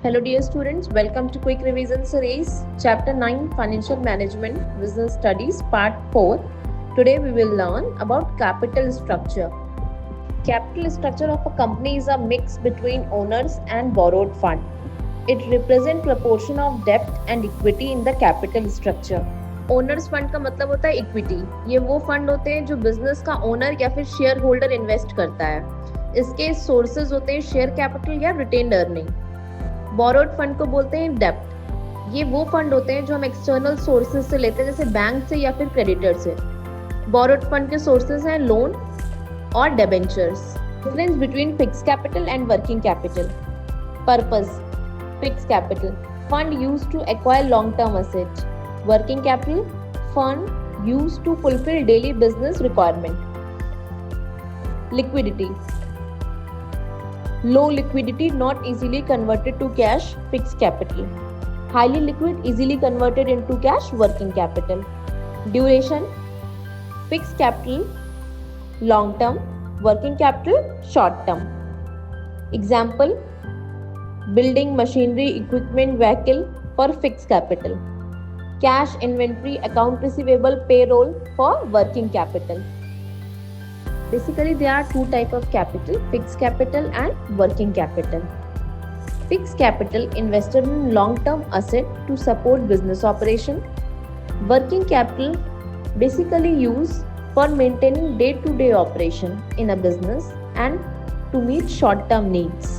Hello, dear students. Welcome to Quick Revision Series, Chapter 9 Financial Management Business Studies, Part 4. Today, we will learn about capital structure. Capital structure of a company is a mix between owners and borrowed fund. It represents proportion of debt and equity in the capital structure. Owner's fund का मतलब होता है equity. ये वो fund होते हैं जो business का ओनर या फिर शेयर होल्डर इन्वेस्ट करता है. इसके सोर्सेज होते हैं शेयर कैपिटल या रिटेन्ड अर्निंग. बोरोड फंड को बोलते हैं डेप्ट. ये वो फंड होते हैं जो हम एक्सटर्नल सोर्सेज से लेते हैं, जैसे बैंक से या फिर क्रेडिटर से. बोरोड फंड के सोर्सेज हैं लोन और debentures. Difference between fix capital and working capital. Purpose: fix capital fund used to acquire long term asset. Working capital fund used to fulfil daily business requirement. Liquidity: low liquidity, not easily converted to cash, fixed capital. Highly liquid, easily converted into cash, working capital. Duration: fixed capital long term, working capital short term. Example: building machinery, equipment, vehicle for fixed capital. Cash, inventory, account receivable, payroll for working capital. Basically, there are two types of capital: fixed capital and working capital. Fixed capital invested in long-term asset to support business operation. Working capital basically used for maintaining day-to-day operation in a business and to meet short-term needs.